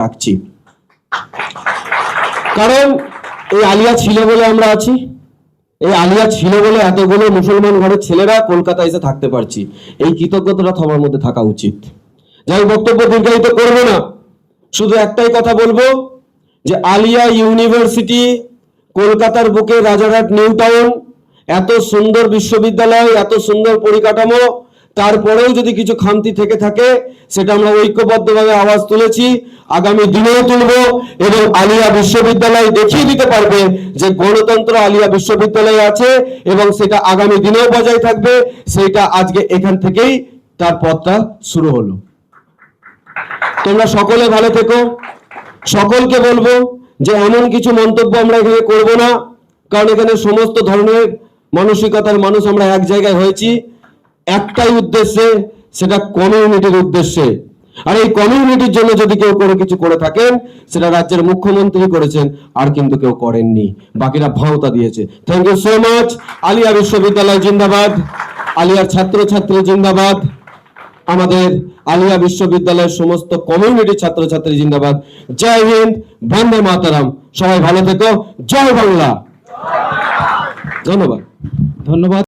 রাখছি, কারণ এই আলিয়া ছিল বলে আমরা আছি, এই আলিয়া ছিল বলে এতগুলো মুসলমান ঘরের ছেলেরা কলকাতা এসে থাকতে পারছি। এই কৃতজ্ঞতাটা সবার মধ্যে থাকা উচিত। যাই বক্তব্য দীর্ঘায়িত করবো না, শুধু একটাই কথা বলবো যে আলিয়া ইউনিভার্সিটি কলকাতার বুকে রাজারহাট নিউ টাউন, এত সুন্দর বিশ্ববিদ্যালয়, এত সুন্দর পরিকাঠামো, তারপরেও যদি কিছু খামতি থেকে থাকে সেটা আমরা ঐক্যবদ্ধভাবে আওয়াজ তুলেছি, আগামী দিনেও তুলব এবং আলিয়া বিশ্ববিদ্যালয় দেখিয়ে দিতে পারবে যে গণতন্ত্র আলিয়া বিশ্ববিদ্যালয়ে আছে এবং সেটা আগামী দিনেও বজায় থাকবে। সেইটা আজকে এখান থেকেই তার পথটা শুরু হলো। তোমরা সকলে ভালো থেকো। সকলকে বলবো যে এমন কিছু মন্তব্য আমরা এখানে করব না, কারণ এখানে সমস্ত ধরনের মানসিকতার মানুষ আমরা এক জায়গায় হয়েছি একটাই উদ্দেশ্যে, সেটা কমিউনিটির উদ্দেশ্যে। আর এই কমিউনিটির জন্য যদি কেউ কোনো কিছু করে থাকেন সেটা রাজ্যের মুখ্যমন্ত্রী করেছেন, আর কিন্তু কেউ করেননি, বাকিরা ভাওতা দিয়েছে। Thank you so much. Aliah বিশ্ববিদ্যালয় জিন্দাবাদ, আলিয়ার ছাত্রছাত্রী জিন্দাবাদ, আমাদের আলিয়া বিশ্ববিদ্যালয়ের সমস্ত কমিউনিটি ছাত্রছাত্রী জিন্দাবাদ। জয় হিন্দ, বন্দে মাতরম। সবাই ভালো থেকো। জয় বাংলা। ধন্যবাদ।